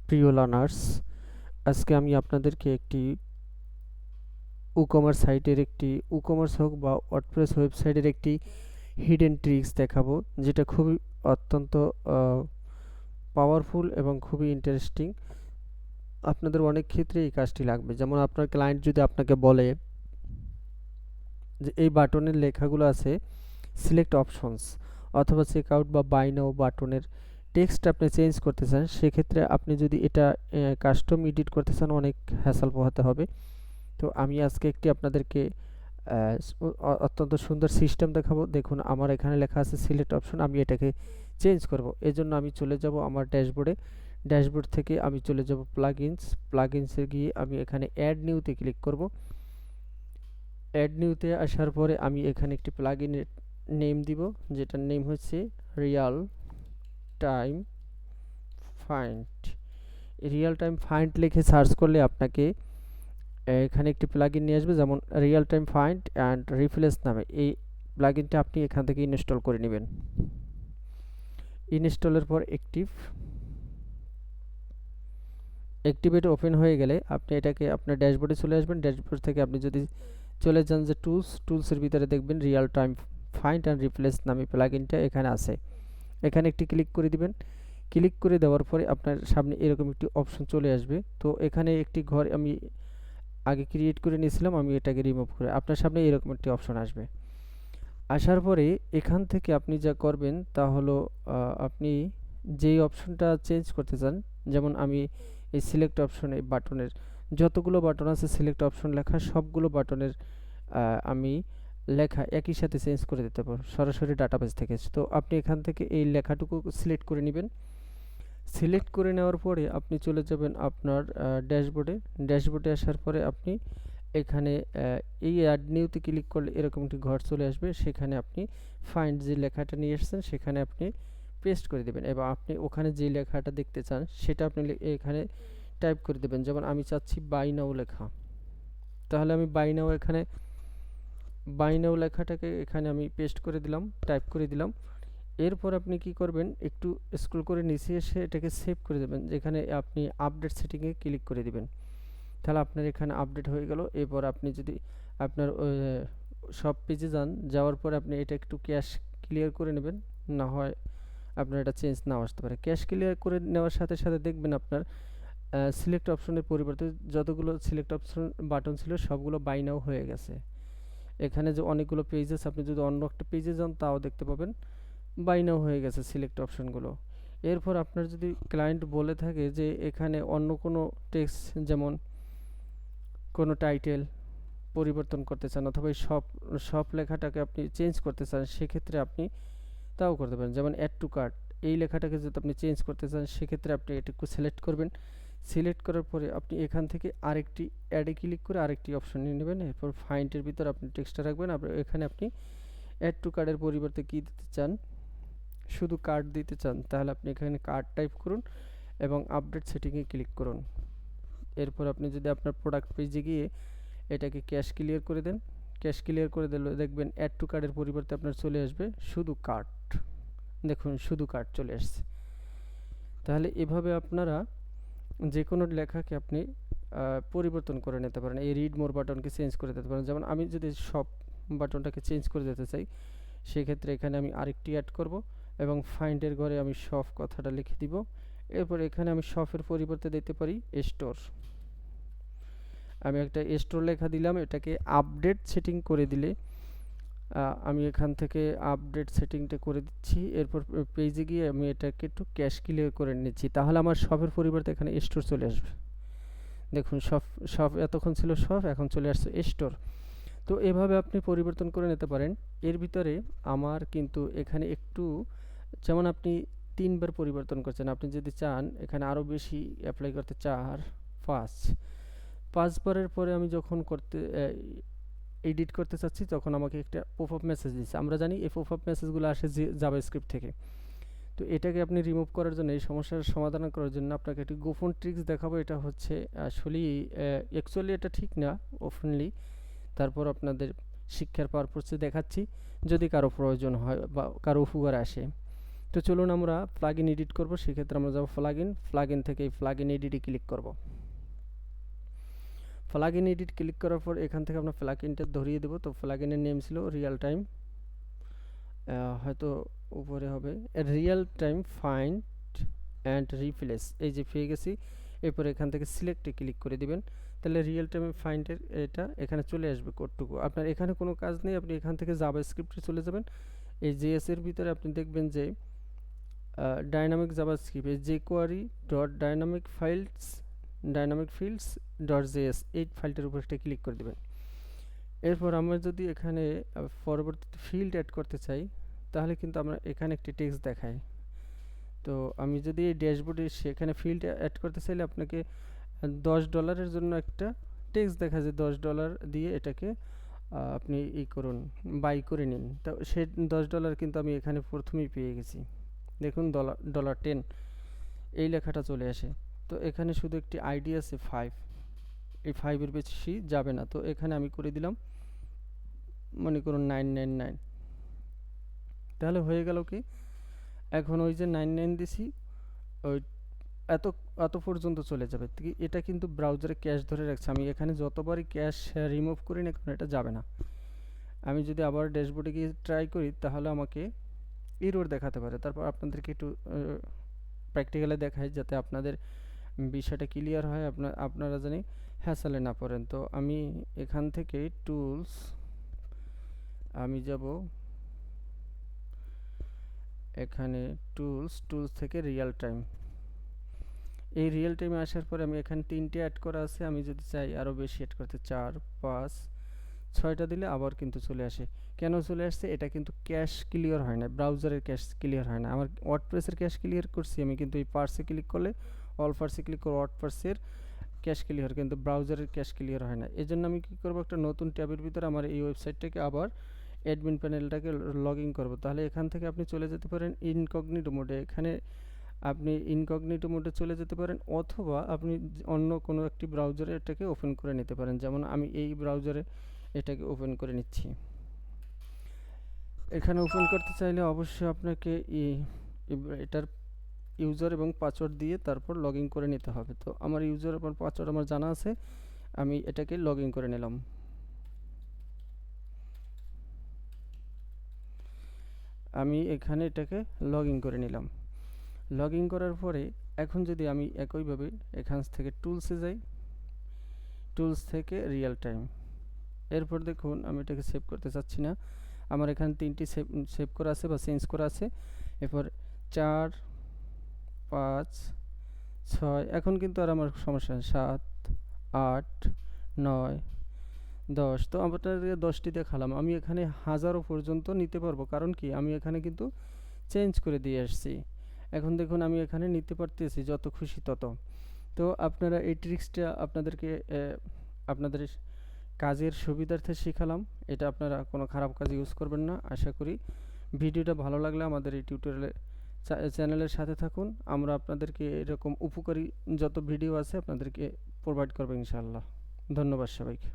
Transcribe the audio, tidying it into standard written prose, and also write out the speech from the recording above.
প্রিয় লার্নার্স, আজকে আমি আপনাদেরকে একটি WooCommerce হোক বা ওয়ার্ডপ্রেস ওয়েবসাইটের একটি হিডেন ট্রিক্স দেখাবো, যেটা খুবই অত্যন্ত পাওয়ারফুল এবং খুবই ইন্টারেস্টিং। আপনাদের অনেক ক্ষেত্রে এই কাজটি লাগবে। যেমন আপনার ক্লায়েন্ট যদি আপনাকে বলে যে এই বাটনের লেখাগুলো আছে সিলেক্ট অপশনস, অথবা চেক আউট বা বাই নাও বাটনের টেক্সট আপনি চেঞ্জ করতে চান, সেক্ষেত্রে আপনি যদি এটা কাস্টম এডিট করতে চান অনেক হ্যাসেল পোহাতে হবে। তো আমি আজকে একটি আপনাদেরকে অত্যন্ত সুন্দর সিস্টেম দেখাবো। দেখুন, আমার এখানে লেখা আছে সিলেক্ট অপশন, আমি এটাকে চেঞ্জ করব। এজন্য আমি চলে যাব আমার ড্যাশবোর্ড থেকে আমি চলে যাব প্লাগইনসে গিয়ে আমি এখানে অ্যাড নিউতে ক্লিক করব। অ্যাড নিউতে আসার পরে আমি এখানে একটি প্লাগইনের নেম দিব, যেটার নেম হচ্ছে রিয়াল টাইম ফাইন্ড লিখে সার্চ করলে আপনাকে এখানে একটি প্লাগইন নিয়ে আসবে, যেমন real time find and replace নামে। এই প্লাগইনটা আপনি এখান থেকে ইনস্টল করে নেবেন। ইনস্টলের পর অ্যাক্টিভেট ওপেন হয়ে গেলে আপনি এটাকে আপনার ড্যাশবোর্ডে চলে আসবেন। ড্যাশবোর্ড থেকে আপনি যদি চলে যান যে টুলসের ভিতরে দেখবেন real time find and replace নামে প্লাগইনটা এখানে আছে। এখানে একটি ক্লিক করে দিবেন। ক্লিক করে দেওয়ার পরে আপনার সামনে এরকম একটি অপশন চলে আসবে। তো এখানে একটি ঘর আমি আগে ক্রিয়েট করে নিয়েছিলাম, আমি এটাকে রিমুভ করে আপনার সামনে এরকম একটি অপশন আসবে। আসার পরে এখান থেকে আপনি যা করবেন তা হলো আপনি যেই অপশনটা চেঞ্জ করতে চান, যেমন আমি এই সিলেক্ট অপশনে বাটনের যতগুলো বাটন আছে সিলেক্ট অপশন লেখা সবগুলো বাটনের আমি লেখা একই সাথে চেঞ্জ করে দিতে পারবো সরাসরি ডাটাবেস থেকে। তো আপনি এখান থেকে এই লেখাটুকু সিলেক্ট করে নেবেন। সিলেক্ট করে নেওয়ার পরে আপনি চলে যাবেন আপনার ড্যাশবোর্ডে আসার পরে আপনি এখানে এই অ্যাড নিউতে ক্লিক করলে এরকম একটি ঘর চলে আসবে। সেখানে আপনি ফাইন্ড যে লেখাটা নিয়ে এসেছেন সেখানে আপনি পেস্ট করে দেবেন, এবং আপনি ওখানে যে লেখাটা দেখতে চান সেটা আপনি এখানে টাইপ করে দেবেন। যেমন আমি চাচ্ছি বাই নাও লেখা, তাহলে আমি বাই নাও লেখাটাকে এখানে আমি পেস্ট করে দিলাম, টাইপ করে দিলাম। এরপর আপনি কি করবেন, একটু স্ক্রল করে নিচে এসে এটাকে সেভ করে দেবেন, যেখানে আপনি আপডেট সেটিংয়ে ক্লিক করে দিবেন। তাহলে আপনার এখানে আপডেট হয়ে গেল। এরপর আপনি যদি আপনার সব পেজে যাওয়ার পর আপনি এটা একটু ক্যাশ ক্লিয়ার করে নেবেন, না হয় আপনার এটা চেঞ্জ নাও আসতে পারে। ক্যাশ ক্লিয়ার করে নেওয়ার সাথে সাথে দেখবেন আপনার সিলেক্ট অপশনের পরিবর্তে যতগুলো সিলেক্ট অপশন বাটন ছিল সবগুলো বাই নাও হয়ে গেছে। এখানে যে অনেকগুলো পেজেস, আপনি যদি অন্য একটা পেজে যান তাও দেখতে পাবেন বাই নাও হয়ে গেছে সিলেক্ট অপশনগুলো। এরপর আপনার যদি ক্লায়েন্ট বলে থাকে যে এখানে অন্য কোনো টেক্সট, যেমন কোনো টাইটেল পরিবর্তন করতে চান, অথবা সব লেখাটাকে আপনি চেঞ্জ করতে চান, সেক্ষেত্রে আপনি তাও করতে পারেন। যেমন অ্যাড টু কার্ট, এই লেখাটাকে যদি আপনি চেঞ্জ করতে চান সেক্ষেত্রে আপনি এটুকু সিলেক্ট করবেন। সিলেক্ট করার পরে আপনি এখান থেকে আরেকটি অ্যাডে ক্লিক করে আরেকটি অপশন নিয়ে নেবেন। এরপর ফাইন্ডের ভিতর আপনি টেক্সটটা রাখবেন। এখানে আপনি অ্যাড টু কার্ডের পরিবর্তে কী দিতে চান, শুধু কার্ড দিতে চান, তাহলে আপনি এখানে কার্ড টাইপ করুন এবং আপডেট সেটিংয়ে ক্লিক করুন। এরপর আপনি যদি আপনার প্রোডাক্ট পেজে গিয়ে এটাকে ক্যাশ ক্লিয়ার করে দেন, ক্যাশ ক্লিয়ার করে দিলে দেখবেন অ্যাড টু কার্ডের পরিবর্তে আপনার চলে আসবে শুধু কার্ড। দেখুন, শুধু কার্ড চলে আসছে। তাহলে এভাবে আপনারা যে কোনো লেখাকে আপনি পরিবর্তন করে নিতে পারেন। এই রিড মোর বাটনকে চেঞ্জ করে দিতে পারেন। যেমন আমি যদি সব বাটনটাকে চেঞ্জ করে দিতে চাই, সেক্ষেত্রে এখানে আমি আরেকটি অ্যাড করব এবং ফাইন্ডের ঘরে আমি শপ কথাটা লিখে দিব। এরপর এখানে আমি শপের পরিবর্তে দিতে পারি স্টোর। আমি একটা স্টোর লেখা দিলাম, এটাকে আপডেট সেটিং করে দিলে আমি এখান থেকে আপডেট সেটিংটা করে দিচ্ছি। এরপর পেজে গিয়ে আমি এটাকে একটু ক্যাশ ক্লিয়ার করে নিচ্ছি, তাহলে আমার শপের পরিবর্তে এখানে স্টোর চলে আসবে। দেখুন, শপ এতক্ষণ ছিল শপ, এখন চলে আসছে স্টোর। তো এভাবে আপনি পরিবর্তন করে নিতে পারেন। এর ভিতরে আমার কিন্তু এখানে একটু, যেমন আপনি 3বার পরিবর্তন করছেন, আপনি যদি চান এখানে আরও বেশি অ্যাপ্লাই করতে 5বারের পরে আমি যখন এডিট করতে চাচ্ছি তখন আমাকে একটা পপ আপ মেসেজ দিচ্ছে। আমরা জানি এই পপ আপ মেসেজগুলো আসে জাভাস্ক্রিপ্ট থেকে। তো এটাকে আপনি রিমুভ করার জন্য, এই সমস্যার সমাধান করার জন্য আপনাকে একটি গোপন ট্রিক্স দেখাবো। এটা হচ্ছে আসলেই অ্যাকচুয়ালি এটা ঠিক না ওপেনলি, তারপর আপনাদের শিক্ষার পারপোসে দেখাচ্ছি, যদি কারো প্রয়োজন হয় বা কারো উপকার আসে। তো চলুন আমরা প্লাগইন এডিট করব। সেক্ষেত্রে আমরা যাব প্লাগইন থেকে এই প্লাগইন এডিটে ক্লিক করব। প্লাগইন এডিট ক্লিক করার পর এখান থেকে আমরা প্লাগইনটা ধরিয়ে দেব। তো প্লাগইনের নেম ছিল রিয়েল টাইম, হয়তো উপরে হবে real time find and replace. এই যে পেয়ে গেছি। এরপর এখান থেকে সিলেক্টে ক্লিক করে দিবেন। তাহলে রিয়েল টাইম ফাইন্ডের এটা এখানে চলে আসবে কোডটুকু। আপনার এখানে কোনো কাজ নেই, আপনি এখান থেকে জাভাস্ক্রিপ্টে চলে যাবেন। এই জেএস এর ভিতরে আপনি দেখবেন যে ডাইনামিক জাভাস্ক্রিপ্ট এই jQuery dot dynamic fields dot JS এই ফাইলটার উপর একটা ক্লিক করে দেবেন। এরপর আমরা যদি এখানে পরবর্তীতে ফিল্ড অ্যাড করতে চাই, তাহলে কিন্তু আমরা এখানে একটি টেক্সট দেখাই। তো আমি যদি এই ড্যাশবোর্ডে সেখানে ফিল্ড অ্যাড করতে চাইলে আপনাকে $10 জন্য একটা টেক্সট দেখা যায়, $10 দিয়ে এটাকে আপনি করুন, বাই করে নিন। তো সে $10 কিন্তু আমি এখানে প্রথমেই পেয়ে গেছি। দেখুন $10 এই লেখাটা চলে আসে। তো এখানে শুধু একটি আইডি আছে 5, এই 5-এর বেশি যাবে না। তো এখানে আমি করে দিলাম মনে করুন 999। তাহলে হয়ে গেল কি, এখন ওই যে 99 দিছি ওই এত এত পর্যন্ত চলে যাবে। এটা কিন্তু ব্রাউজারে ক্যাশ ধরে রাখছে। আমি এখানে যতবারই ক্যাশ রিমুভ করি না কারণ এটা যাবে না। আমি যদি আবার ড্যাশবোর্ডে গিয়ে ট্রাই করি তাহলে আমাকে এরর দেখাতে পারে। তারপর আপনাদেরকে একটু প্র্যাকটিক্যালি দেখাই যাতে আপনাদের বিষয়টা ক্লিয়ার হয়, আপনারা জানি হ্যাসেলে না পড়েন। তো আমি এখান থেকে টুলস আমি যাব, এখানে টুলস থেকে রিয়েল টাইম। এই রিয়েল টাইমে আসার পরে আমি এখানে 3টে অ্যাড করা আছে। আমি যদি চাই আরও বেশি অ্যাড করতে 4, 5, 6টা দিলে আবার কিন্তু চলে আসে। কেন চলে আসছে? এটা কিন্তু ক্যাশ ক্লিয়ার হয় না, ব্রাউজারের ক্যাশ ক্লিয়ার হয় না। আমার ওয়ার্ডপ্রেসের ক্যাশ ক্লিয়ার করছি আমি, কিন্তু এই পার্সে ক্লিক করলে অল পার্সে ক্লিক করে ওয়ার্ডপ্রেসের ক্যাশ ক্লিয়ার, কিন্তু ব্রাউজারের ক্যাশ ক্লিয়ার হয় না। এই জন্য আমি কী করবো, একটা নতুন ট্যাবের ভিতরে আমার এই ওয়েবসাইটটাকে আবার অ্যাডমিন প্যানেলটাকে লগ ইন করবো। তাহলে এখান থেকে আপনি চলে যেতে পারেন ইনকগনিটো মোডে। এখানে আপনি ইনকগনিটো মোডে চলে যেতে পারেন, অথবা আপনি অন্য কোনো একটি ব্রাউজারে এটাকে ওপেন করে নিতে পারেন। যেমন আমি এই ব্রাউজারে এটাকে ওপেন করে নিচ্ছি। এখানে ওপেন করতে চাইলে অবশ্যই আপনাকে এটার ইউজার এবং পাসওয়ার্ড দিয়ে তারপর লগ ইন করে নিতে হবে। তো আমার ইউজার এবং পাসওয়ার্ড আমার জানা আছে, আমি এটাকে লগ ইন করে নিলাম। আমি এখানে এটাকে লগ ইন করে নিলাম। লগ ইন করার পরে এখন যদি আমি একইভাবে এখান থেকে টুলসে যাই, টুলস থেকে রিয়েল টাইম, এরপর দেখুন আমি এটাকে সেভ করতে চাচ্ছি না। আমার এখানে 3টি সেভ করা আছে বা চেঞ্জ করা আছে। এরপর 4, 5, 6, এখন কিন্তু আর আমার সমস্যা নেই। 7, 8, 9, 10। তো আপনাদের 10টি দেখালাম। আমি এখানে হাজারো পর্যন্ত নিতে পারবো, কারণ কি আমি এখানে কিন্তু চেঞ্জ করে দিয়ে আসছি। এখন দেখুন আমি এখানে নিতে পারতেছি যত খুশি তত। তো আপনারা এই ট্রিক্সটা আপনাদেরকে আপনাদের কাজের সুবিধার্থে শেখালাম। এটা আপনারা কোনো খারাপ কাজে ইউজ করবেন না। আশা করি ভিডিওটা ভালো লাগলে আমাদের এই চ্যানেলের সাথে থাকুন। আমরা আপনাদেরকে এরকম উপকারী যত ভিডিও আছে আপনাদেরকে প্রোভাইড করবো ইনশাআল্লাহ। ধন্যবাদ সবাইকে।